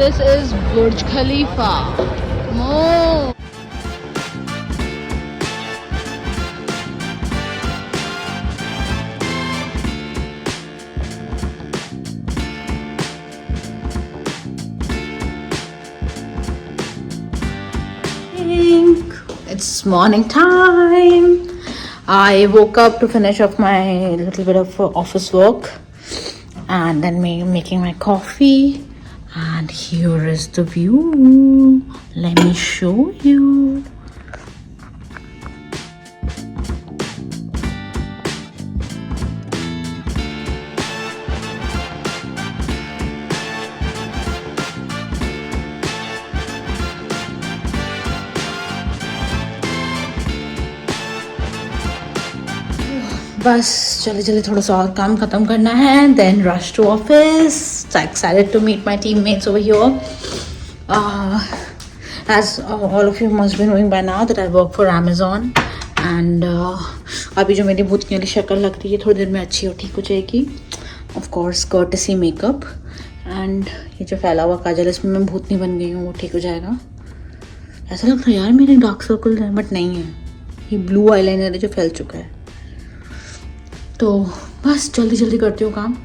this is Burj Khalifa. More. It's morning time. I woke up to finish off my little bit of office work and then making my coffee. And here is the view. Let me show you. बस जल्दी जल्दी थोड़ा सा और काम ख़त्म करना है, then rush to office. So excited to meet my teammates over here. As all of you must be knowing by now that I work for Amazon and अभी जो मेरी भूतनी वाली शक्ल लग रही है थोड़ी देर में अच्छी और ठीक हो जाएगी. Of course courtesy makeup and ये जो फैला हुआ काजल इसमें मैं भूतनी बन गई हूँ वो ठीक हो जाएगा. ऐसा लगता है यार मेरे डार्क सर्कल हैं बट नहीं है, ये ब्लू आईलाइनर है जो फैल चुका है. तो बस जल्दी जल्दी करती हूँ काम.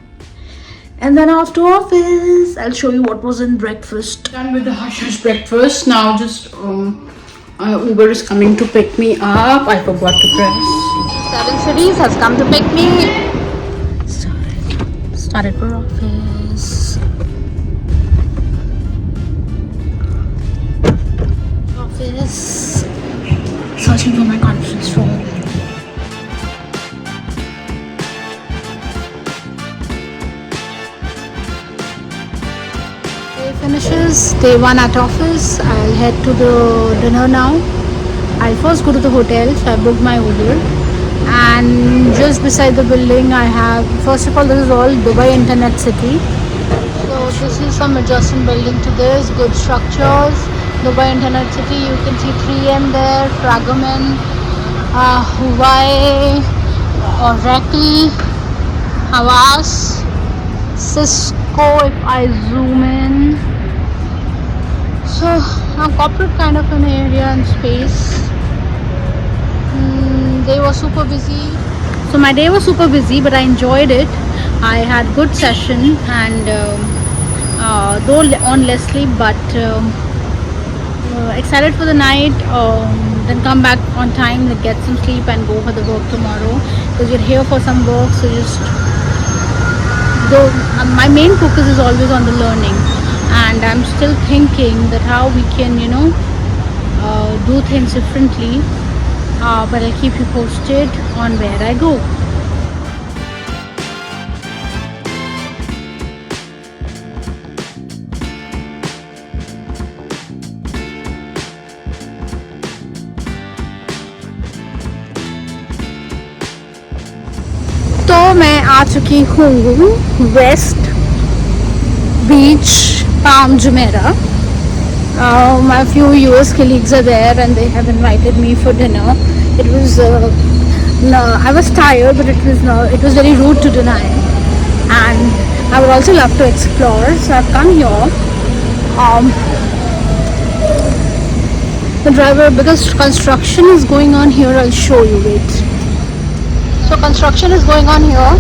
And then off to office. I'll show you what was in breakfast. Done with the hush hush breakfast. Now just Uber is coming to pick me up. I forgot to press. Seven Cities has come to pick me. Started for office. Office. Searching for my conference room. Finishes day one at office. I'll head to the dinner now. I'll first go to the hotel, so I booked my Uber. And just beside the building I have, first of all, this is all Dubai Internet City. So this is some adjacent building to this, good structures. Dubai Internet City, you can see 3M there, Fragaman, Huawei, Oracle, Havas, Cisco if I zoom in. So a corporate kind of an area and space. They were super busy. So my day was super busy, but I enjoyed it. I had good session and though on less sleep, but excited for the night. Then come back on time, get some sleep and go for the work tomorrow. Because you're here for some work, so just though my main focus is always on the learning. And I'm still thinking that how we can, do things differently. But I'll keep you posted on where I go. तो मैं आ चुकी हूँ west beach Palm Jumeirah. My few US colleagues are there and they have invited me for dinner. It was no, I was tired, but it was very rude to deny. And I would also love to explore, so I've come here. The driver, because construction is going on here, I'll show you. Wait. So construction is going on here.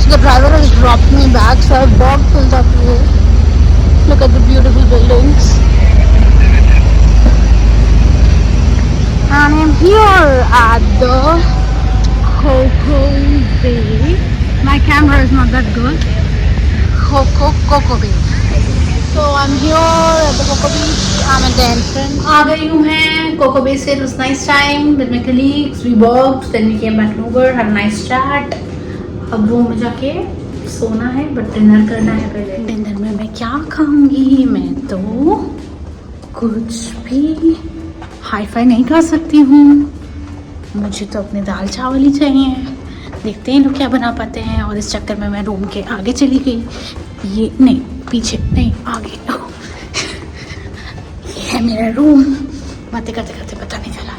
So the driver has dropped me back. So I've walked filled up here. Look at the beautiful buildings. And I'm here at the Coco Bay. My camera is not that good. Coco Bay. So I'm here at the Coco Beach. I'm at the entrance. आ गई हूँ मैं Coco Bay से. It was nice time with my colleagues. We worked. Then we came back over. Had a nice chat. अब room में जाके सोना है, but dinner करना है पहले. डिनर में मैं क्या खाऊंगी? मैं तो कुछ भी हाई फाई नहीं खा सकती हूँ. मुझे तो अपने दाल चावल ही चाहिए. देखते हैं लोग क्या बना पाते हैं. और इस चक्कर में मैं रूम के आगे चली गई. ये नहीं, पीछे नहीं, आगे. ये है मेरा रूम. बातें करते करते पता नहीं चला.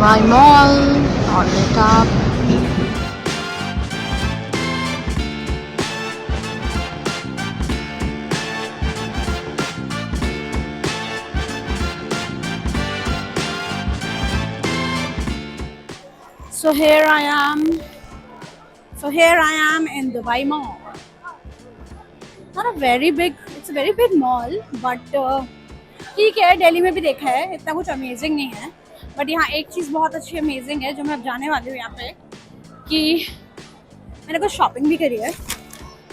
Dubai Mall, all lit up. So here I am. So here I am in Dubai Mall. Not a very big, it's a very big mall, but ठीक है, दिल्ली में भी देखा है, इतना कुछ अमेजिंग नहीं है. बट यहाँ एक चीज़ बहुत अच्छी अमेजिंग है जो मैं अब जाने वाली हूँ यहाँ पे, कि मैंने कुछ शॉपिंग भी करी है.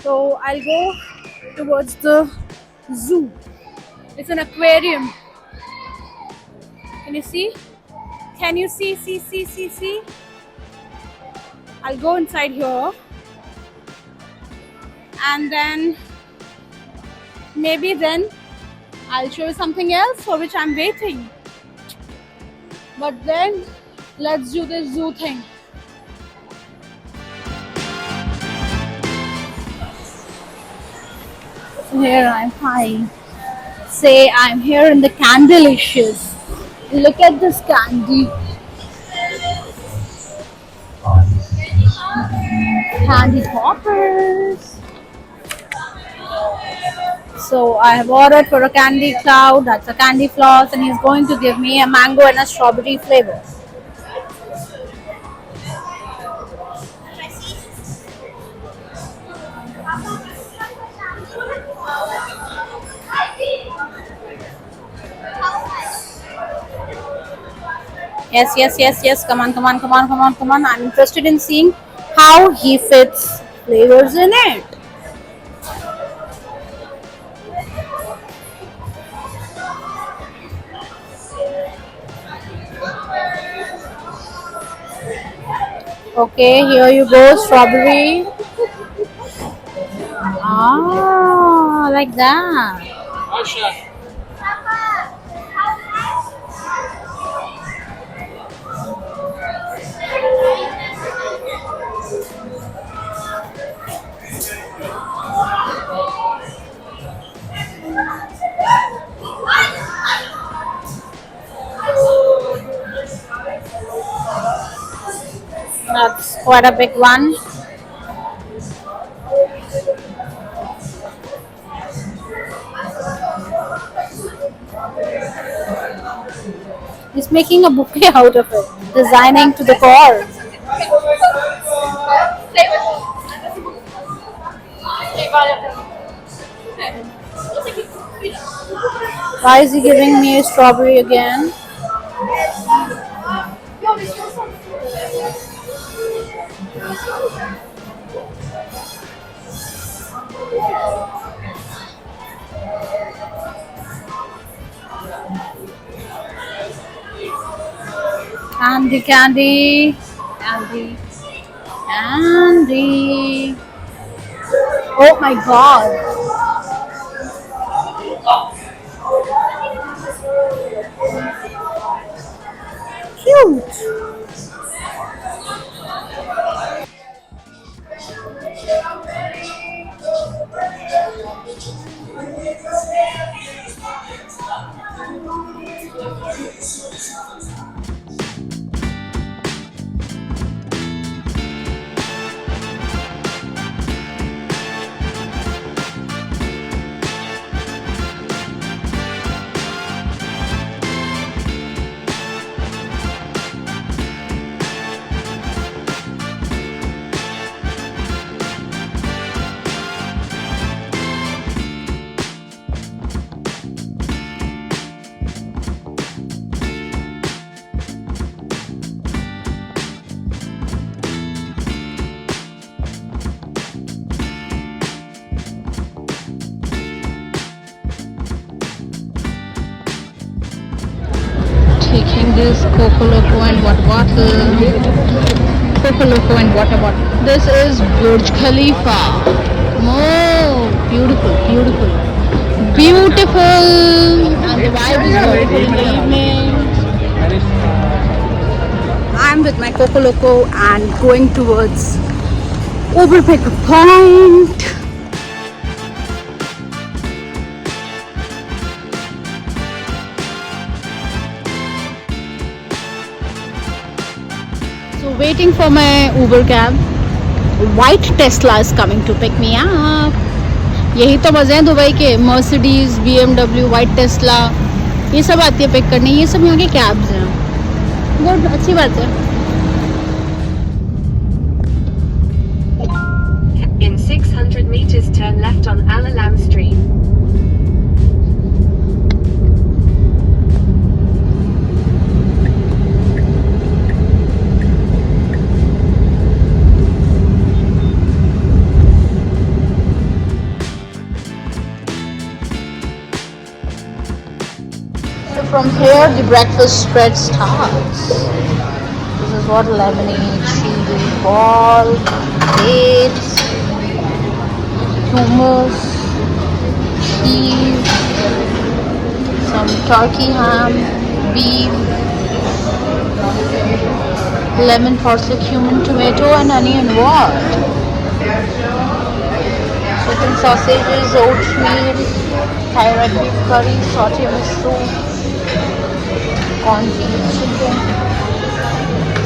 तो I go towards the zoo. It's an aquarium. Can you see? Can you see? I'll go inside here and then maybe then I'll show you something else for which I'm waiting. But then let's do this zoo thing. Here I'm high. Say I'm here in the Candelicious. Look at this candy. Candy poppers. So I have ordered for a candy cloud, that's a candy floss, and he's going to give me a mango and a strawberry flavor. Yes. Come on. I'm interested in seeing how he fits flavors in it. Okay, here you go, strawberry. Ah, like that. That's quite a big one. He's making a bouquet out of it, designing to the core. Why is he giving me a strawberry again? Candy. Oh my god. Cute. Taking this Coco Loco and water bottle. This is Burj Khalifa. Oh, beautiful. And the vibe is beautiful in the evening. I'm with my Coco Loco and going towards Overpicker Point. So waiting for my Uber cab. White Tesla is coming to pick me up. यही तो मज़े हैं Dubai के. Mercedes, BMW, White Tesla, ये सब आती है pick करने. ये सब यहाँ के कैब्स हैं. गुड, अच्छी बात है. In 600 meters, turn left on Alalam Street. So from here the breakfast spread starts. This is what lemonade, chili ball, dates, hummus, cheese, some turkey ham, beef, lemon, parsley, cumin, tomato and onion. What? Chicken sausages, oatmeal, Thai red beef curry, saute miso, corned beef chicken,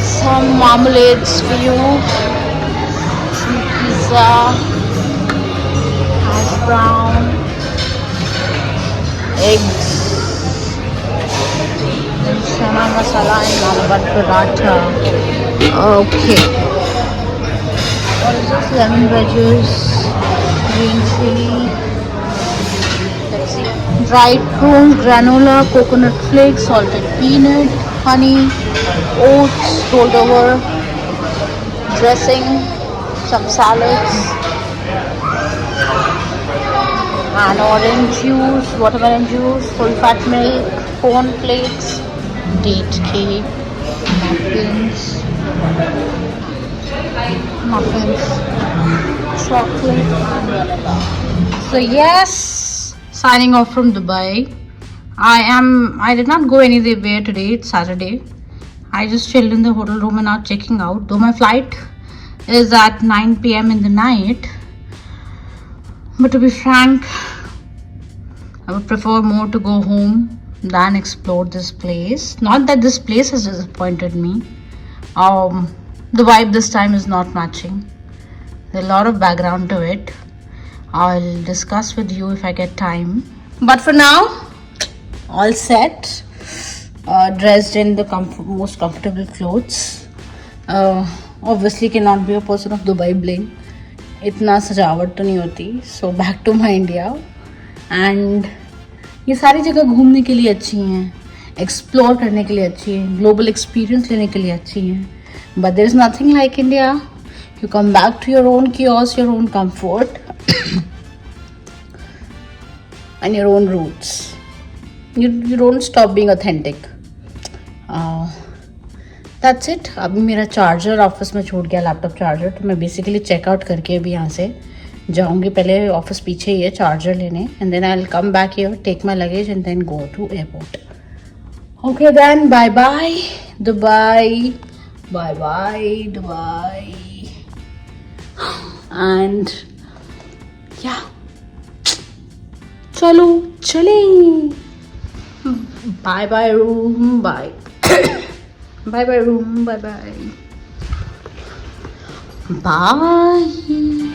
some marmalades for you, some pizza, hash brown, eggs, and chana masala and Malabar paratha. Okay. What is this? Lemon wedges, green chili, let's see, dried prunes, granola, coconut flakes, salted peanut, honey, oats rolled over, dressing, some salads, and orange juice, watermelon juice, full fat milk, corn flakes, date cake, muffins, chocolate and vanilla. So yes, signing off from Dubai. I did not go anywhere today. It's Saturday. I just chilled in the hotel room and now checking out. Though my flight is at 9 p.m. in the night. But to be frank, I would prefer more to go home than explore this place. Not that this place has disappointed me. The vibe this time is not matching. There's a lot of background to it. I'll discuss with you if I get time. But for now, all set. Dressed in the most comfortable clothes. Obviously cannot be a person of Dubai bling. इतना सजावट तो नहीं होती. So back to my India. And ये सारी जगह घूमने के लिए अच्छी हैं, एक्सप्लोर करने के लिए अच्छी हैं, ग्लोबल एक्सपीरियंस लेने के लिए अच्छी हैं. But there is nothing like India. You come back to your own chaos, your own comfort, and your own roots. You don't stop being authentic. That's it. अभी मेरा चार्जर ऑफिस में छूट गया, लैपटॉप चार्जर. तो मैं basically checkout करके अभी यहाँ से जाऊँगी. पहले ऑफिस पीछे ही है, चार्जर लेने. And then I will come back here, take my luggage and then go to airport. Okay then, bye bye Dubai. Bye bye Dubai. And yeah, chalo chale. Bye bye room, bye. Bye bye room, bye bye. Bye.